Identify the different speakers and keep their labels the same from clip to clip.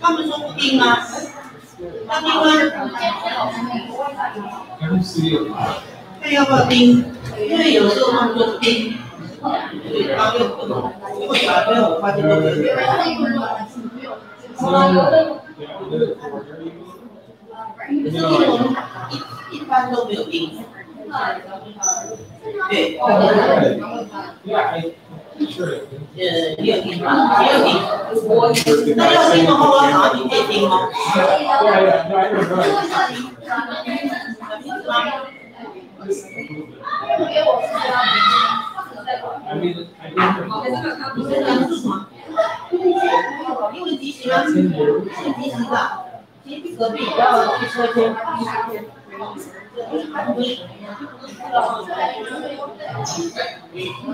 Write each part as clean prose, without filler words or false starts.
Speaker 1: 他们说冰吗？那冰吗？看要不要冰，因为有时候他们说冰，对，他就不懂。如果小朋友我发现都没有。一般都没有冰。对。也有冰吧，也有冰。那要冰的话，我想要你可以冰吗？因为即席吗？是即席的，其实隔壁要去车间。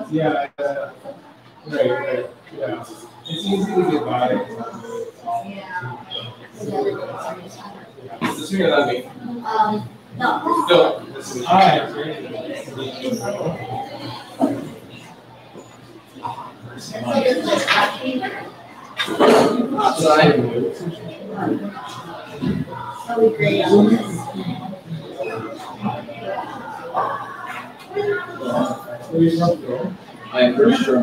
Speaker 2: Yeah, right, yeah. It's easy to get by. Is this your Lavigne?
Speaker 3: No.
Speaker 2: No. This is hi.
Speaker 4: I am pretty sure.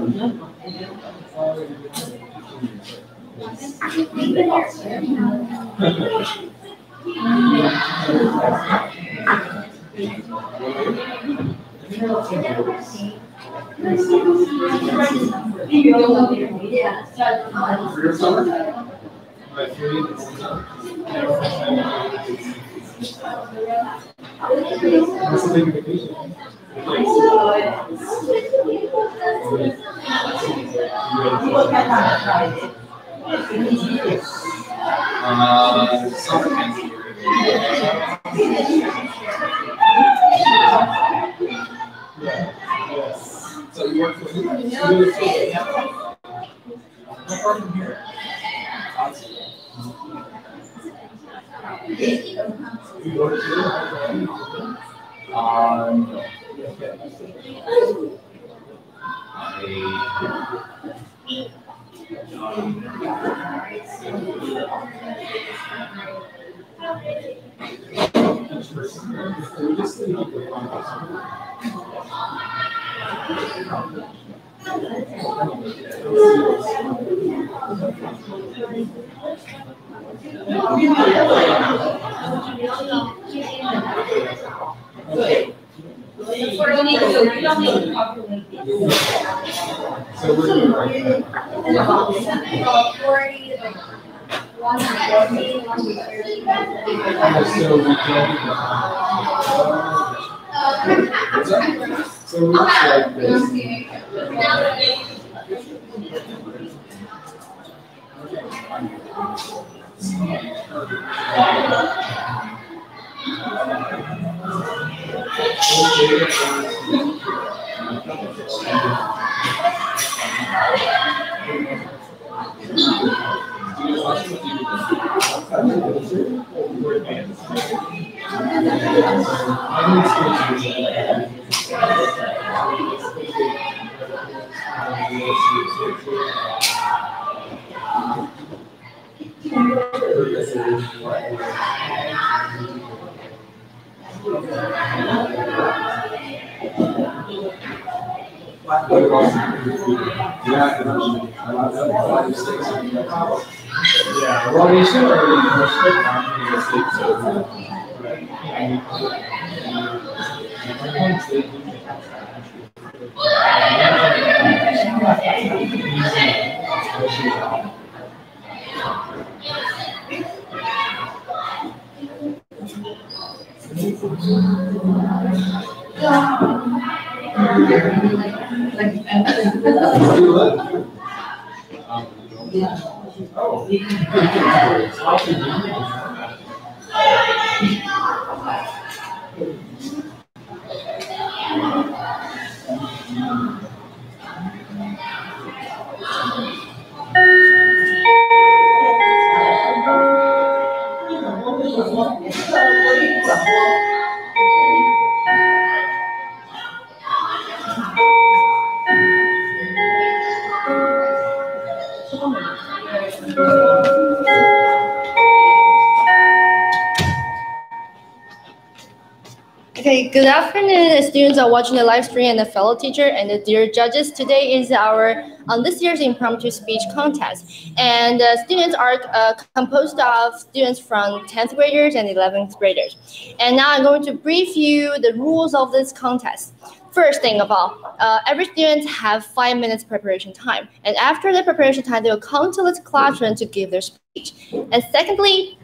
Speaker 2: So you work with me? How far from here? You go to no. So we like this. Yeah, well, we should already restrict on the state, so
Speaker 4: Okay, good afternoon, students are watching the live stream and the fellow teacher and the dear judges. Today is our this year's impromptu speech contest, and the students are composed of students from 10th graders and 11th graders. And now I'm going to brief you the rules of this contest. First thing of all, every student have 5 minutes preparation time, and after the preparation time, they will come to this classroom to give their speech. And secondly,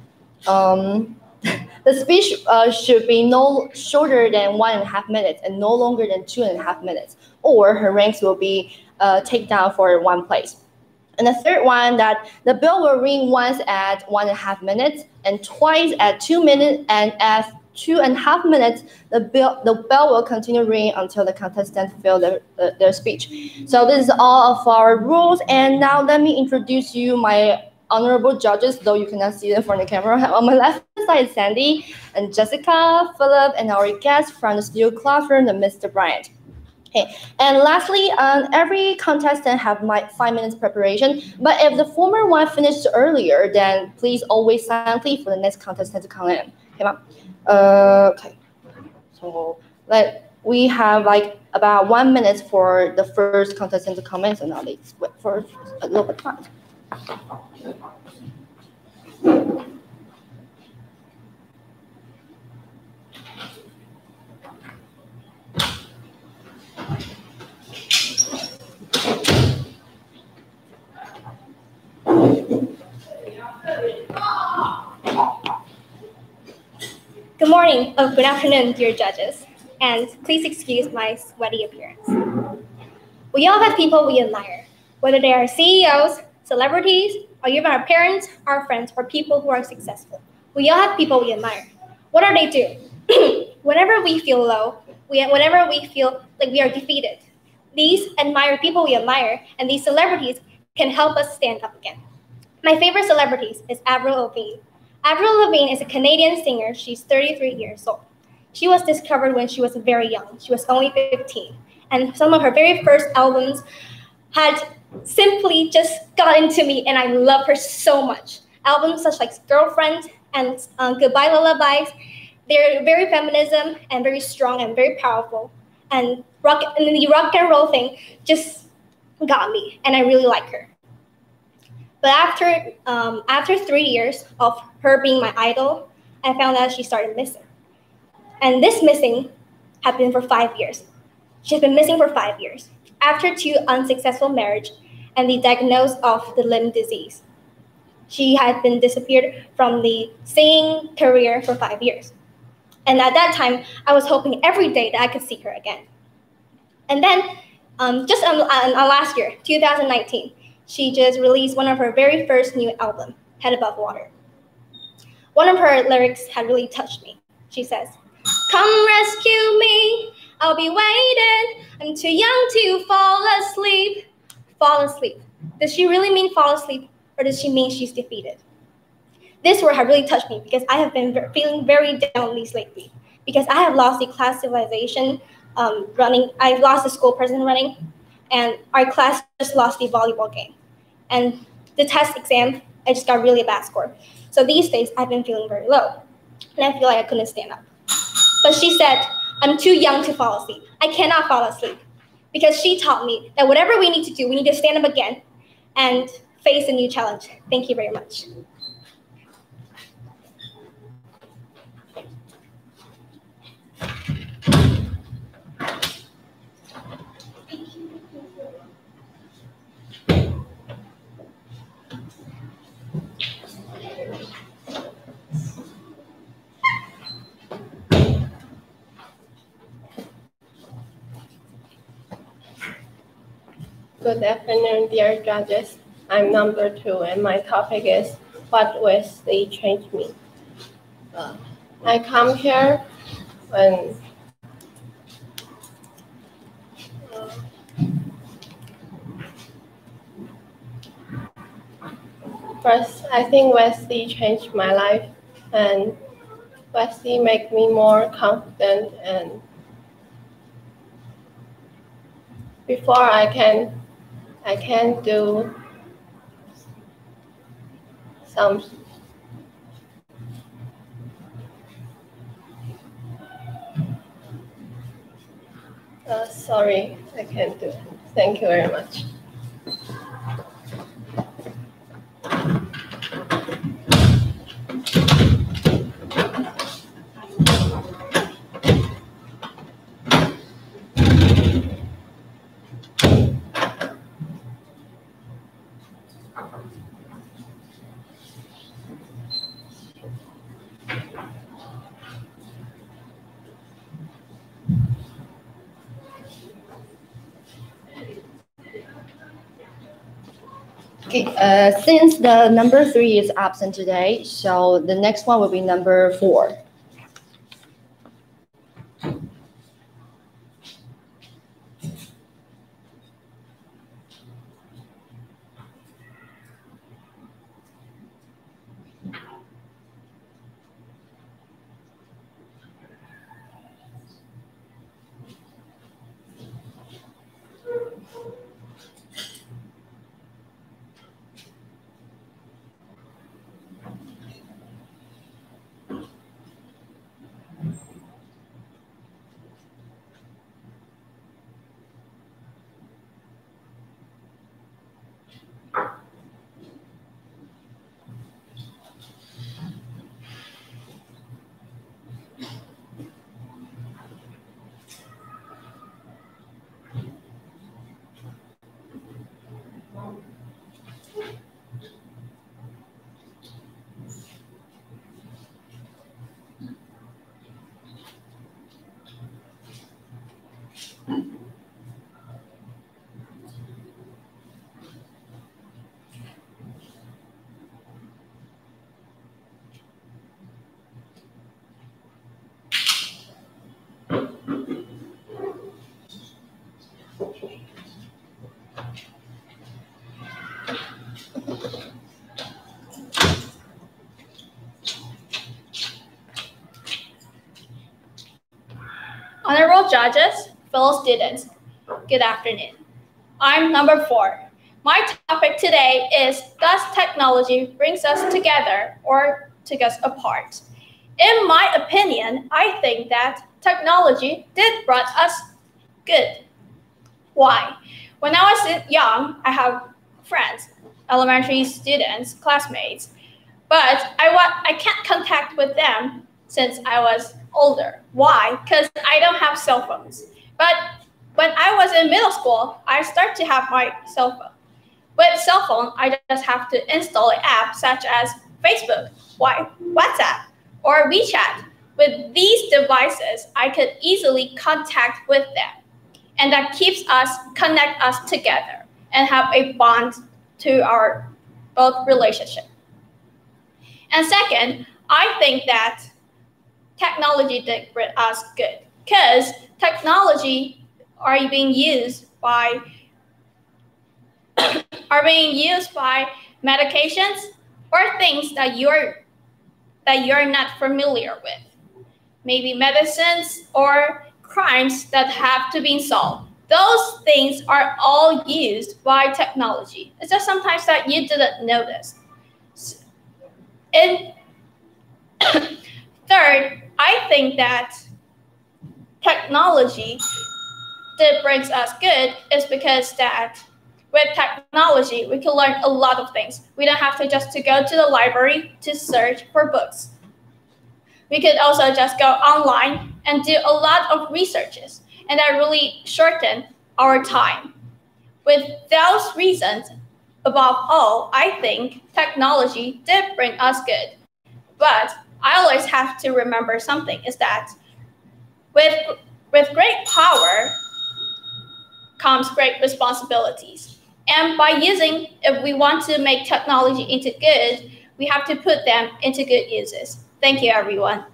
Speaker 4: the speech should be no shorter than 1.5 minutes and no longer than 2.5 minutes, or her ranks will be taken down for one place. And the third one, that the bell will ring once at 1.5 minutes and twice at 2 minutes, and at 2.5 minutes, the bell will continue ringing until the contestants fill their speech. So this is all of our rules, and now let me introduce you my honorable judges, though you cannot see them from the camera. On my left side is Sandy and Jessica, Philip, and our guest from the studio classroom, the Mr. Bryant. Okay, and lastly, every contestant have 5 minutes preparation, but if the former one finished earlier, then please always silently for the next contestant to come in. Okay, so we have like about 1 minute for the first contestant to come in, so now let's wait for a little bit of time.
Speaker 5: Good morning, good afternoon, dear judges, and please excuse my sweaty appearance. We all have people we admire, whether they are CEOs, celebrities, or even our parents, our friends, or people who are successful. We all have people we admire. What do they do? Whenever we feel low, whenever we feel like we are defeated, these people we admire and these celebrities can help us stand up again. My favorite celebrities is Avril Lavigne. Avril Lavigne is a Canadian singer. She's 33 years old. She was discovered when she was very young. She was only 15. And some of her very first albums had simply just gotten to me, and I love her so much. Albums such like Girlfriend and Goodbye Lullabies, they're very feminism and very strong and very powerful. And the rock and roll thing just got me, and I really like her. But after 3 years of her being my idol, I found out she started missing. And this missing had been for 5 years. She's been missing for 5 years, after 2 unsuccessful marriages and the diagnosis of the Lyme disease. She had been disappeared from the singing career for 5 years. And at that time, I was hoping every day that I could see her again. And then, just on last year, 2019, she just released one of her very first new album, Head Above Water. One of her lyrics had really touched me. She says, "Come rescue me, I'll be waiting. I'm too young to fall asleep." Fall asleep. Does she really mean fall asleep, or does she mean she's defeated? This word had really touched me because I have been feeling very down lately because I have lost the class civilization running. I've lost the school president running, and our class just lost the volleyball game. And the test exam, I just got really bad score. So these days, I've been feeling very low, and I feel like I couldn't stand up. But she said, "I'm too young to fall asleep. I cannot fall asleep." Because she taught me that whatever we need to do, we need to stand up again and face a new challenge. Thank you very much.
Speaker 6: Good afternoon, dear judges. I'm number 2, and my topic is what Wesley changed me. I come here when first, I think Wesley changed my life, and Wesley make me more confident, and before I can do some sorry, I can't do it. Thank you very much.
Speaker 4: Okay, since the number 3 is absent today, so the next one will be number 4.
Speaker 5: Honorable judges, fellow students, good afternoon. I'm number 4. My topic today is, does technology brings us together or take us apart? In my opinion, I think that technology did brought us good. Why? When I was young, I have friends, elementary students, classmates, but I can't contact with them since I was older. Why? Because I don't have cell phones. But when I was in middle school, I started to have my cell phone. With cell phone, I just have to install an app such as Facebook, WhatsApp, or WeChat. With these devices, I could easily contact with them. And that connect us together and have a bond to our both relationship. And second, I think that technology did bring us good because technology are being used by medications or things that you're not familiar with. Maybe medicines or crimes that have to be solved. Those things are all used by technology. It's just sometimes that you didn't notice. And third, I think that technology that brings us good is because that with technology, we can learn a lot of things. We don't have to just to go to the library to search for books. We could also just go online and do a lot of researches, and that really shorten our time. With those reasons, above all, I think technology did bring us good. But I always have to remember something is that with great power comes great responsibilities.
Speaker 7: And by using, if we want to make technology into good, we have to put them into good uses. Thank you, everyone.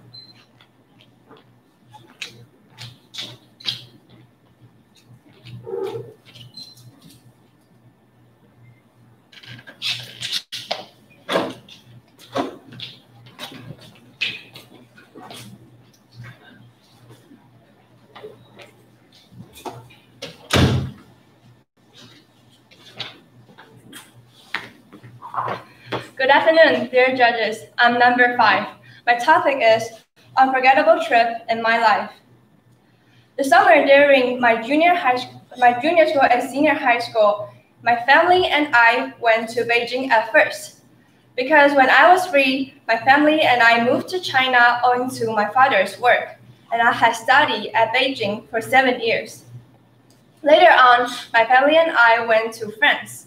Speaker 8: Good afternoon, dear judges. I'm number 5. My topic is unforgettable trip in my life. The summer during my junior school and senior high school, my family and I went to Beijing at first. Because when I was 3, my family and I moved to China owing to my father's work, and I had studied at Beijing for 7 years. Later on, my family and I went to France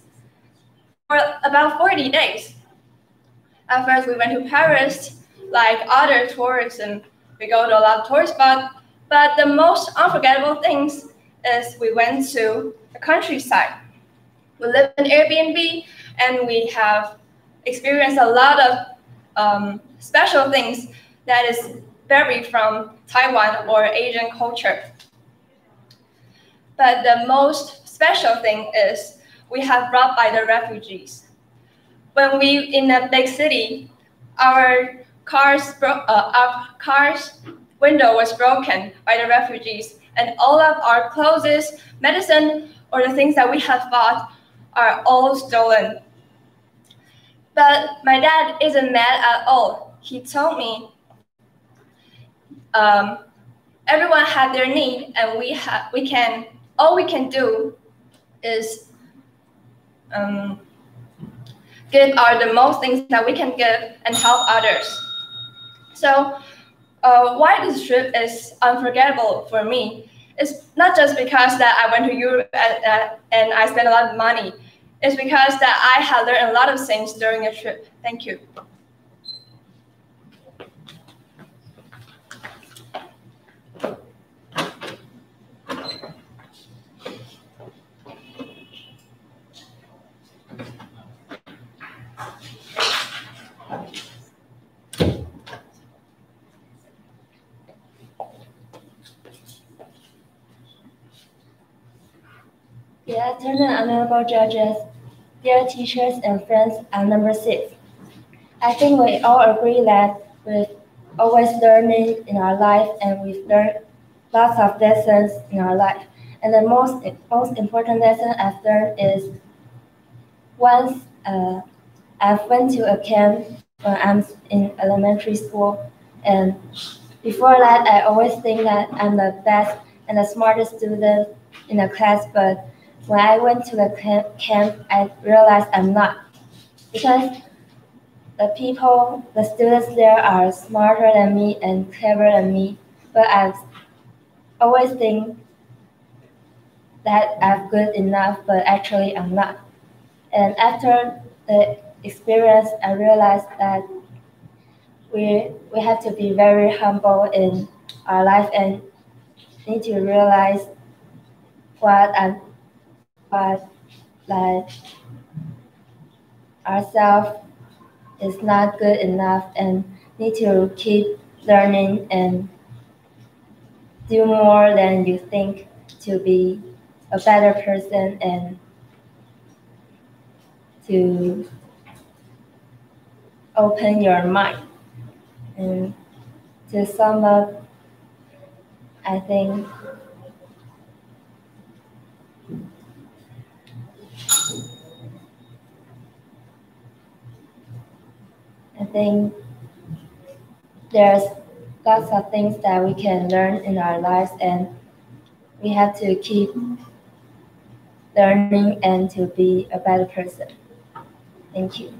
Speaker 8: for about 40 days. At first, we went to Paris, like other tourism. We go to a lot of tourist spots, but the most unforgettable things is we went to the countryside. We live in Airbnb, and we have experienced a lot of special things that is vary from Taiwan or Asian culture. But the most special thing is we have brought by the refugees. When we in a big city, our car's window was broken by the refugees, and all of our clothes, medicine, or the things that we have bought are all stolen. But my dad isn't mad at all. He told me everyone had their need, and all we can do is give the most things that we can give and help others. So why this trip is unforgettable for me is not just because that I went to Europe and I spent a lot of money. It's because that I have learned a lot of things during the trip. Thank you.
Speaker 9: Good afternoon, honorable judges, dear teachers and friends. I'm number 6. I think we all agree that we're always learning in our life, and we've learned lots of lessons in our life. And the most important lesson I've learned is once I went to a camp when I'm in elementary school, and before that I always think that I'm the best and the smartest student in the class, but when I went to the camp, I realized I'm not, because the students there are smarter than me and cleverer than me, but I always think that I'm good enough, but actually I'm not. And after the experience, I realized that we have to be very humble in our life and need to realize what like ourselves is not good enough, and need to keep learning and do more than you think to be a better person and to open your mind. And to sum up, I think there's lots of things that we can learn in our lives, and we have to keep learning and to be a better person. Thank you.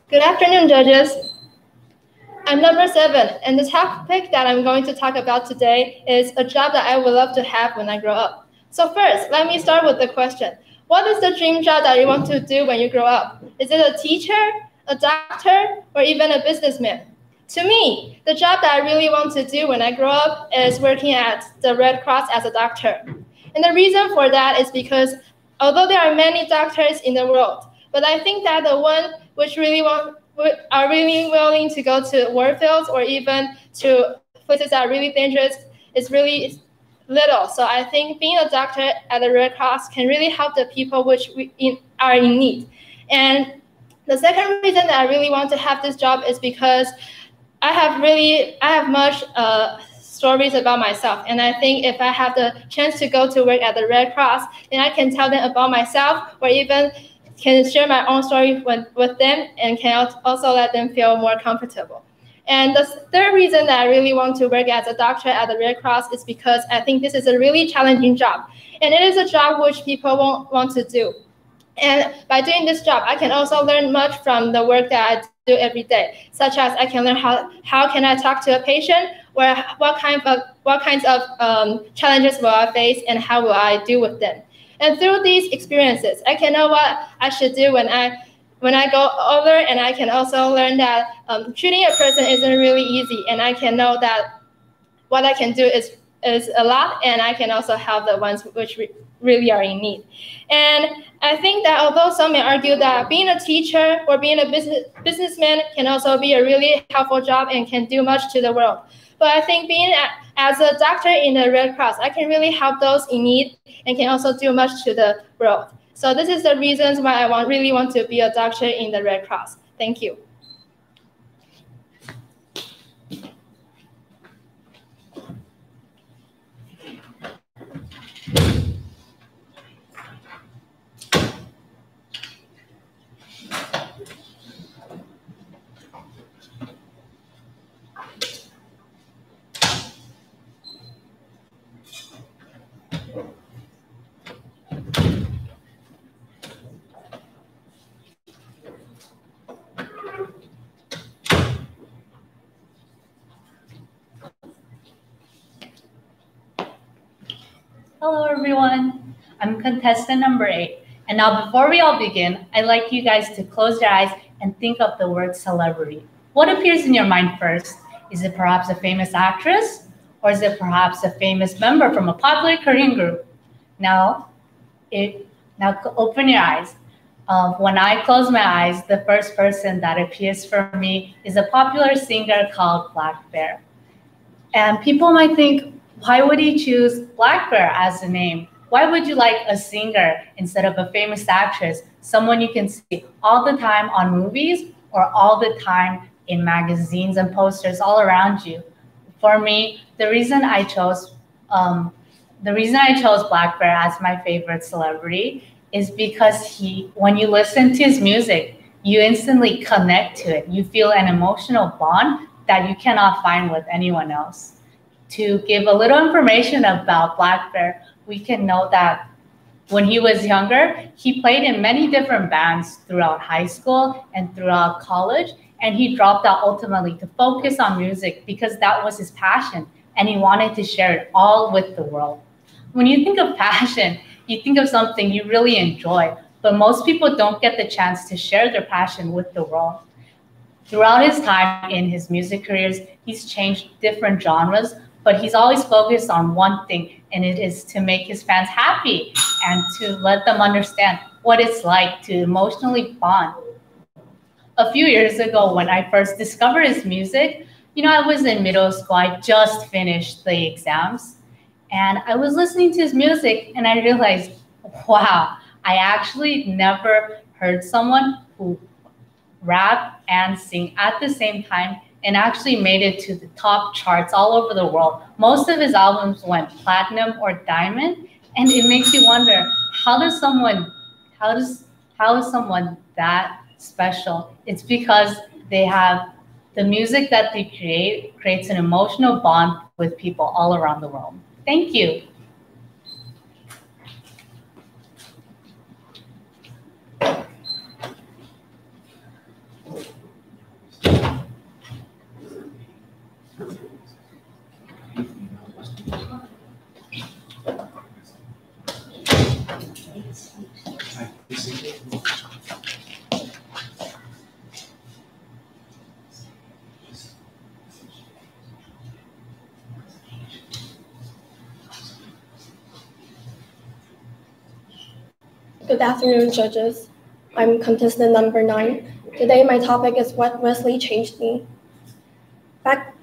Speaker 4: Good afternoon, judges. I'm number 7, and the topic that I'm going to talk about today is a job that I would love to have when I grow up. So first, let me start with the question. What is the dream job that you want to do when you grow up? Is it a teacher, a doctor, or even a businessman? To me, the job that I really want to do when I grow up is working at the Red Cross as a doctor. And the reason for that is because although there are many doctors in the world, but I think that the one which are really willing to go to war fields or even to places that are really dangerous is really little. So I think being a doctor at the Red Cross can really help the people which are in need. And the second reason that I really want to have this job is because I have much stories about myself. And I think if I have the chance to go to work at the Red Cross, then I can tell them about myself or even can share my own story with them and can also let them feel more comfortable. And the third reason that I really want to work as a doctor at the Red Cross is because I think this is a really challenging job. And it is a job which people won't want to do. And by doing this job, I can also learn much from the work that I do every day, such as I can learn how can I talk to a patient, or what kinds of challenges will I face and how will I deal with them. And through these experiences, I can know what I should do when I go older, and I can also learn that treating a person isn't really easy, and I can know that what I can do is a lot, and I can also help the ones which really are in need. And I think that although some may argue that being a teacher or being a businessman can also be a really helpful job and can do much to the world, but I think being as a doctor in the Red Cross, I can really help those in need and can also do much to the world. So this is the reasons why I really want to be a doctor in the Red Cross. Thank you.
Speaker 10: Hello everyone, I'm contestant number 8. And now before we all begin, I'd like you guys to close your eyes and think of the word celebrity. What appears in your mind first? Is it perhaps a famous actress? Or is it perhaps a famous member from a popular Korean group? Now open your eyes. When I close my eyes, the first person that appears for me is a popular singer called Black Bear. And people might think, why would he choose Black Bear as a name? Why would you like a singer instead of a famous actress, someone you can see all the time on movies or all the time in magazines and posters all around you? For me, the reason I chose Black Bear as my favorite celebrity is because when you listen to his music, you instantly connect to it. You feel an emotional bond that you cannot find with anyone else. To give a little information about Black Bear, we can know that when he was younger, he played in many different bands throughout high school and throughout college, and he dropped out ultimately to focus on music because that was his passion, and he wanted to share it all with the world. When you think of passion, you think of something you really enjoy, but most people don't get the chance to share their passion with the world. Throughout his time in his music careers, he's changed different genres, but he's always focused on one thing, and it is to make his fans happy and to let them understand what it's like to emotionally bond. A few years ago, when I first discovered his music, I was in middle school. I just finished the exams, and I was listening to his music, and I realized, wow, I actually never heard someone who rap and sing at the same time and actually made it to the top charts all over the world. Most of his albums went platinum or diamond, and it makes you wonder, how is someone that special? It's because they have the music that they creates an emotional bond with people all around the world. Thank you.
Speaker 11: Good afternoon, judges. I'm contestant number 9. Today, my topic is what Wesley changed me. Back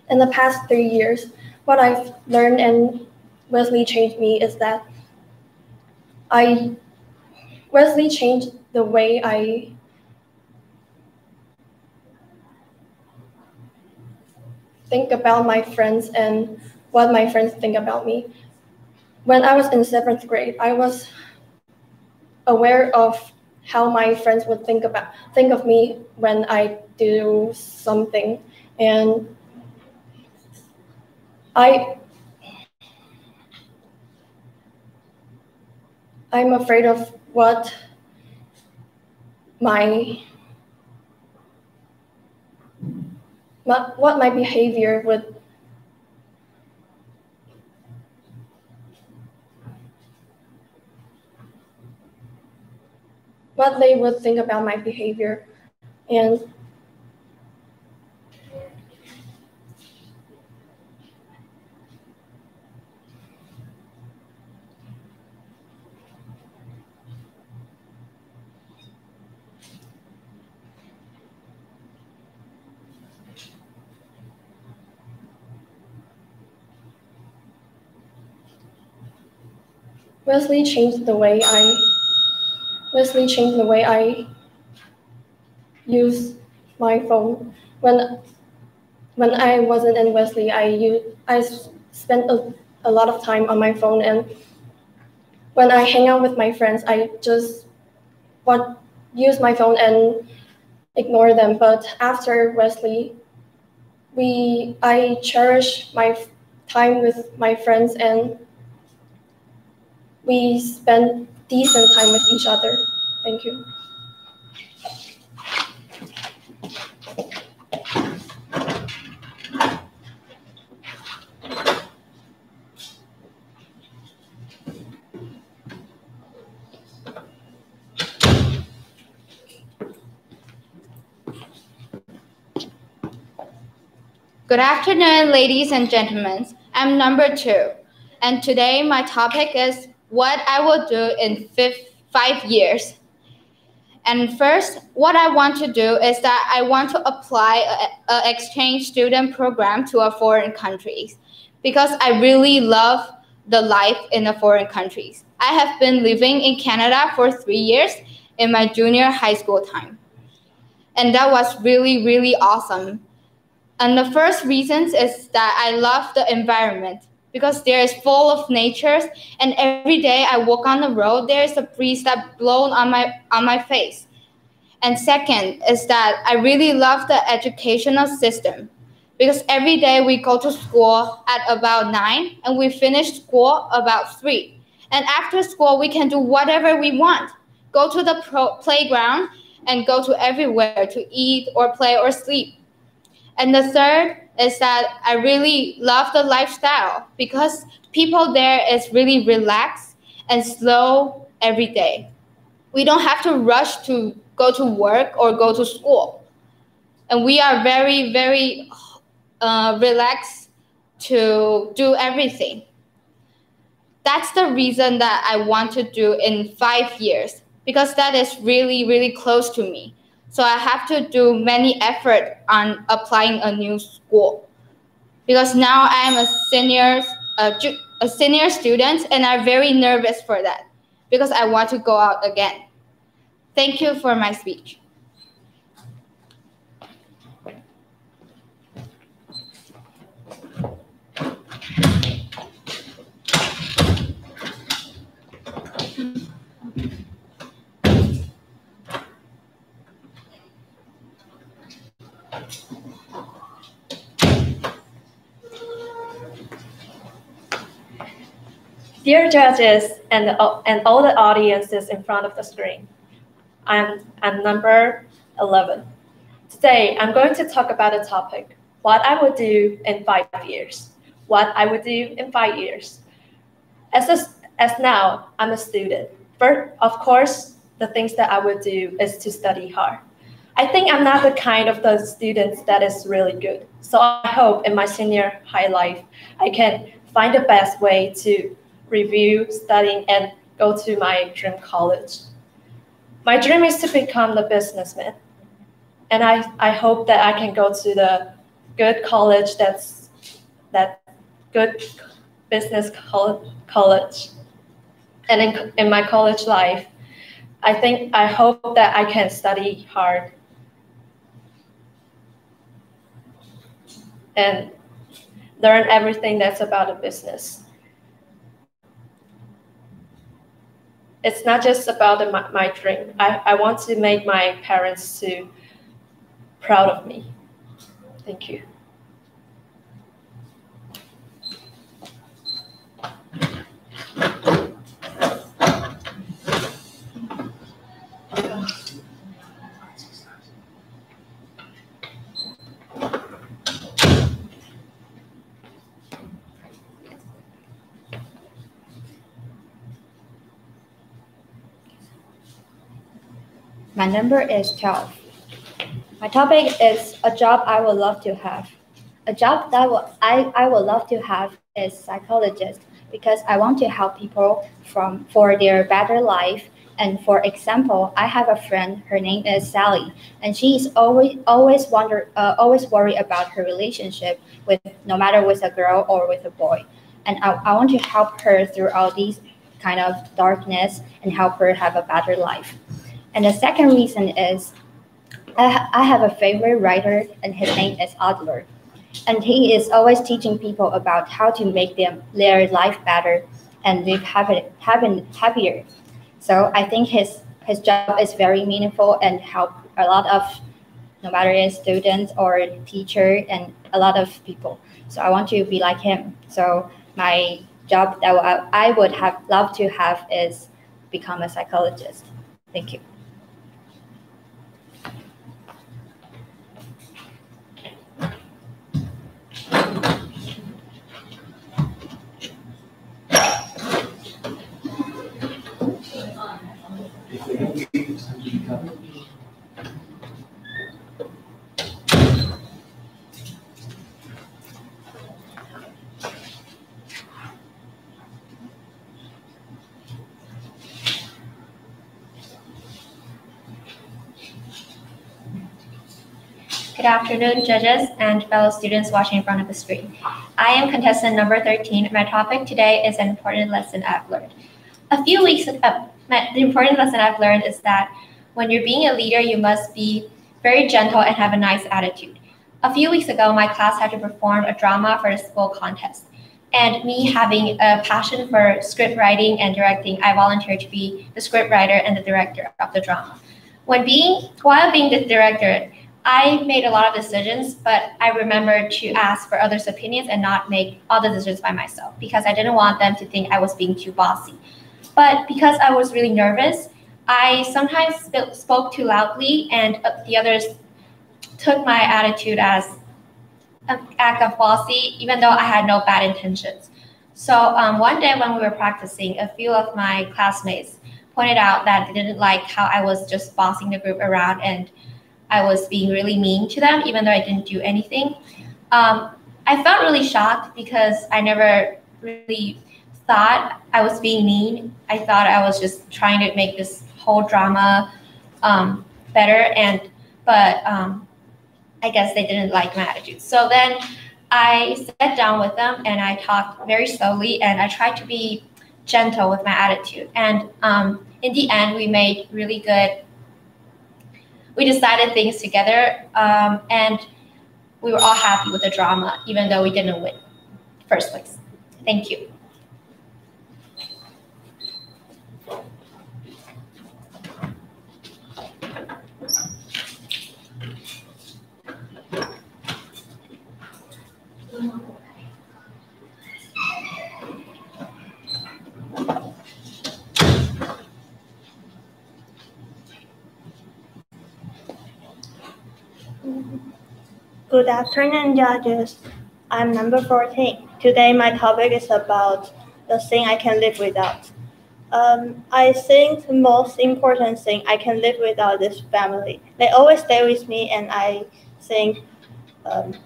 Speaker 11: in the past 3 years, what I've learned and Wesley changed me is that Wesley changed the way I think about my friends and what my friends think about me. When I was in 7th grade, I was aware of how my friends would think of me when I do something, and I'm afraid of what my behavior would what they would think about my behavior. And Wesley changed the way I use my phone. When I wasn't in Wesley, I spent a lot of time on my phone, and when I hang out with my friends, I just use my phone and ignore them. But after Wesley, I cherish my time with my friends, and we spend decent time with each other. Thank you.
Speaker 4: Good afternoon, ladies and gentlemen. I'm number 2, and today my topic is what I will do in 5 years. And first, what I want to do is that I want to apply an exchange student program to a foreign countries because I really love the life in the foreign countries. I have been living in Canada for 3 years in my junior high school time. And that was really, really awesome. And the first reasons is that I love the environment because there is full of nature, and every day I walk on the road, there is a breeze that blows on my face. And second is that I really love the educational system because every day we go to school at about 9 and we finish school about 3. And after school, we can do whatever we want. Go to the playground and go to everywhere to eat or play or sleep. And the third is that I really love the lifestyle because people there is really relaxed and slow every day. We don't have to rush to go to work or go to school. And we are very, very relaxed to do everything. That's the reason that I want to do in 5 years because that is really, really close to me. So I have to do many effort on applying a new school because now I am a senior student and I'm very nervous for that because I want to go out again. Thank you for my speech.
Speaker 12: Dear judges and all the audiences in front of the screen, I'm number 11. Today, I'm going to talk about a topic, what I would do in 5 years. What I would do in 5 years. As now, I'm a student. But of course, the things that I would do is to study hard. I think I'm not the kind of the students that is really good. So I hope in my senior high life, I can find the best way to review, studying, and go to my dream college. My dream is to become the businessman. And I hope that I can go to the good college that good business college. And in my college life, I hope that I can study hard and learn everything that's about a business. It's not just about my dream. I want to make my parents too proud of me. Thank you.
Speaker 3: My number is 12. My topic is a job I would love to have. A job that I would love to have is psychologist because I want to help people for their better life. And for example, I have a friend. Her name is Sally, and she is always worried about her relationship with no matter with a girl or with a boy. And I want to help her through all these kind of darkness and help her have a better life. And the second reason is I have a favorite writer, and his name is Adler. And he is always teaching people about how to make their life better and live happier. So I think his job is very meaningful and help a lot of, no matter it's students or teacher and a lot of people. So I want to be like him. So my job that I would have loved to have is become a psychologist. Thank you.
Speaker 13: Good afternoon, judges and fellow students watching in front of the screen. I am contestant number 13. My topic today is an important lesson I've learned. The important lesson I've learned is that when you're being a leader, you must be very gentle and have a nice attitude. A few weeks ago, my class had to perform a drama for the school contest. And me having a passion for script writing and directing, I volunteered to be the script writer and the director of the drama. While being the director, I made a lot of decisions, but I remembered to ask for others' opinions and not make all the decisions by myself because I didn't want them to think I was being too bossy. But because I was really nervous, I sometimes spoke too loudly and the others took my attitude as an act of bossy, even though I had no bad intentions. So one day when we were practicing, a few of my classmates pointed out that they didn't like how I was just bossing the group around and I was being really mean to them, even though I didn't do anything. I felt really shocked because I never really thought I was being mean. I thought I was just trying to make this whole drama better, but I guess they didn't like my attitude. So then I sat down with them and I talked very slowly and I tried to be gentle with my attitude. And in the end, we decided things together and we were all happy with the drama, even though we didn't win first place. Thank you.
Speaker 14: Good afternoon, judges. I'm number 14. Today, my topic is about the thing I can live without. I think the most important thing I can live without is family. They always stay with me, and I think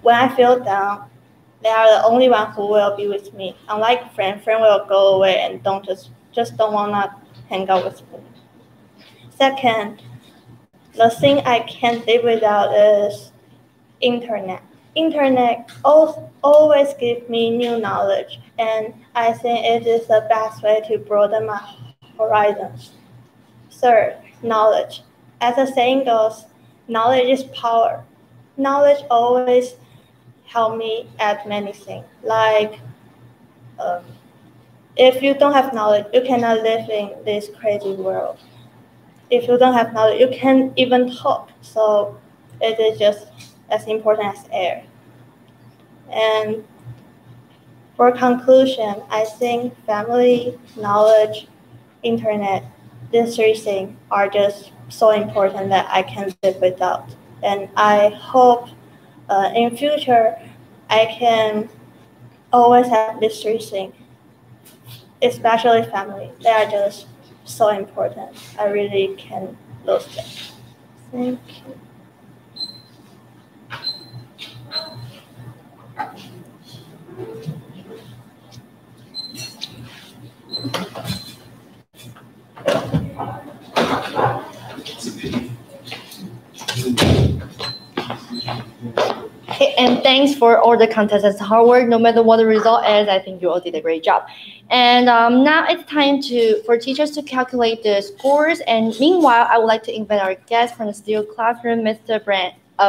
Speaker 14: when I feel down, they are the only one who will be with me. Unlike friend will go away and don't want hang out with me. Second, the thing I can't live without is internet. Internet always gives me new knowledge, and I think it is the best way to broaden my horizons. Third, knowledge. As the saying goes, knowledge is power. Knowledge always helps me at many things. Like, if you don't have knowledge, you cannot live in this crazy world. If you don't have knowledge, you can't even talk. So it is just as important as air. And for conclusion, I think family, knowledge, internet, these three things are just so important that I can't live without. And I hope in future I can always have these three things, especially family. They are just so important. I really can't lose them. Thank you.
Speaker 4: Okay, and thanks for all the contestants' hard work. No matter what the result is, I think you all did a great job. And now it's time for teachers to calculate the scores. And meanwhile, I would like to invite our guest from the studio classroom, Mr.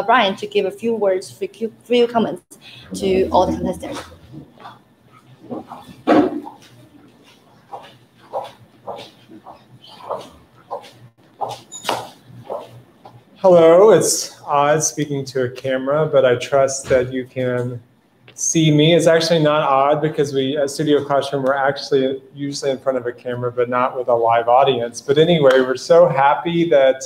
Speaker 4: Brian, to give a few words, few comments to all the contestants.
Speaker 15: Hello, it's odd speaking to a camera, but I trust that you can see me. It's actually not odd because we at Studio Classroom, we're actually usually in front of a camera, but not with a live audience. But anyway, we're so happy that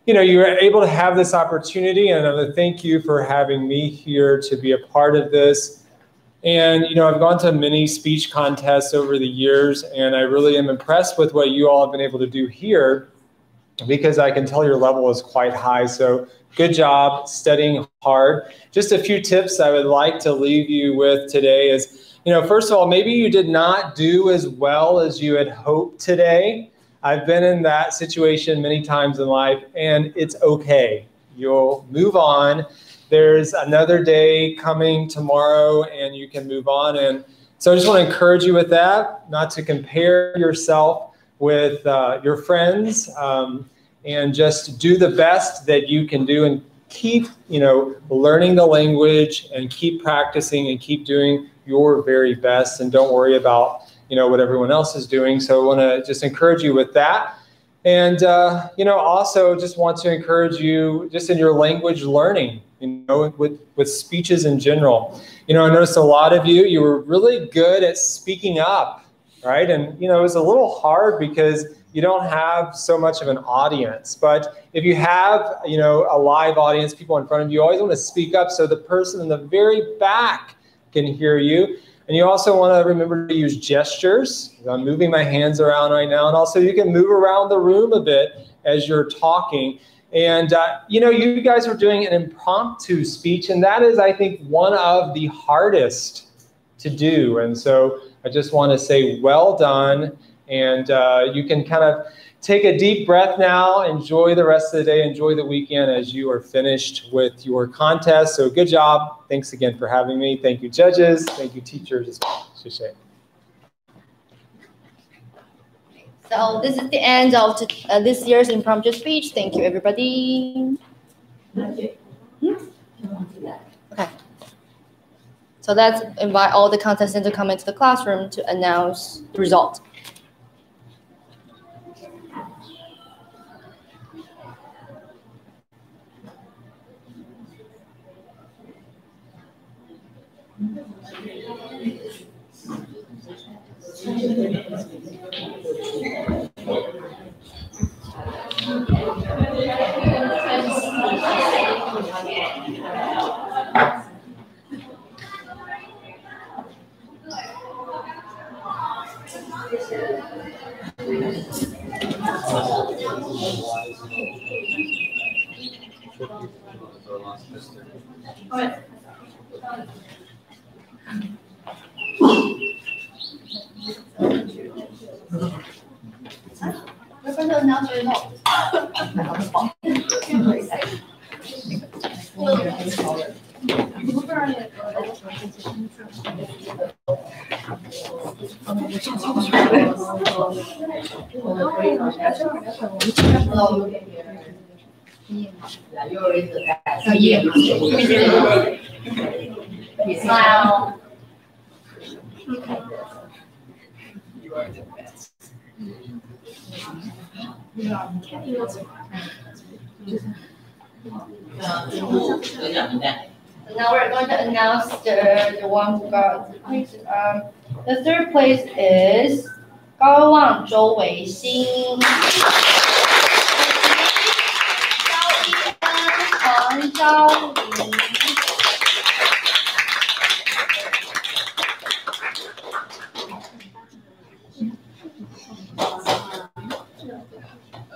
Speaker 15: you were able to have this opportunity, and I want to thank you for having me here to be a part of this. And I've gone to many speech contests over the years, and I really am impressed with what you all have been able to do here, because I can tell your level is quite high. So good job studying hard. Just a few tips I would like to leave you with today is, first of all, maybe you did not do as well as you had hoped today. I've been in that situation many times in life, and it's okay. You'll move on. There's another day coming tomorrow, and you can move on. And so I just want to encourage you with that, not to compare yourself with your friends, and just do the best that you can do, and keep learning the language, and keep practicing, and keep doing your very best, and don't worry about what everyone else is doing. So I want to just encourage you with that. And also just want to encourage you just in your language learning, with speeches in general. I noticed a lot of you were really good at speaking up, right? And it was a little hard because you don't have so much of an audience. But if you have a live audience, people in front of you, you always want to speak up so the person in the very back can hear you. And you also want to remember to use gestures. I'm moving my hands around right now. And also you can move around the room a bit as you're talking. And you guys are doing an impromptu speech, and that is, I think, one of the hardest to do. And so I just want to say well done. And you can kind of take a deep breath now, enjoy the rest of the day, enjoy the weekend as you are finished with your contest. So good job. Thanks again for having me. Thank you, judges. Thank you, teachers as well.
Speaker 4: So this is the end of this year's impromptu speech. Thank you, everybody. Okay. So let's invite all the contestants to come into the classroom to announce the result. We're going to announce the results. Smile.
Speaker 2: You are the best.
Speaker 4: Now we're going to announce the one who got the third place is 高望周维新。黄昭玲。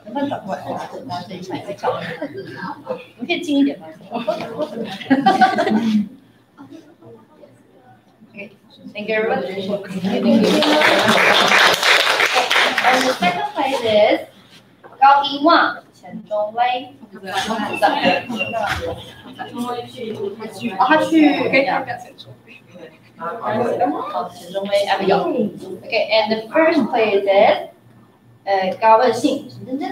Speaker 4: 能不能转过来？拿这一块再照。你可以近一点吗？ Thank you everyone. And the second place is 高一望钱钟威。他去。钱钟威 Abigail. Okay, and the first place is 高问信陈真真。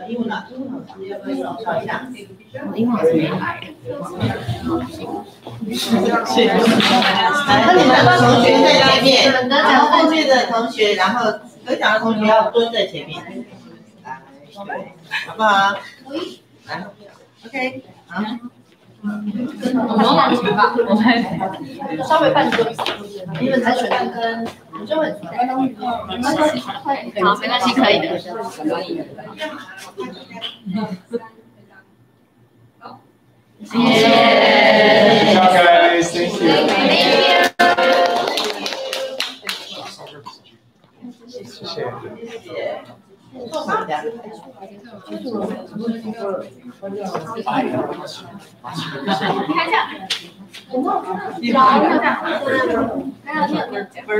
Speaker 1: 英文老师要不要介绍一下？
Speaker 10: 我英文老师没来。
Speaker 1: 那你们的同学在前面，然后后面的同学，然后得奖的同学要蹲在前面，好不好？来 ，OK， 好。
Speaker 4: 我们往前吧，我们稍微半蹲，因为才选择跟你就很好，没关系，可以的。谢谢。
Speaker 15: Good job, guys. Thank you.
Speaker 1: Thank you.
Speaker 4: 你看一下，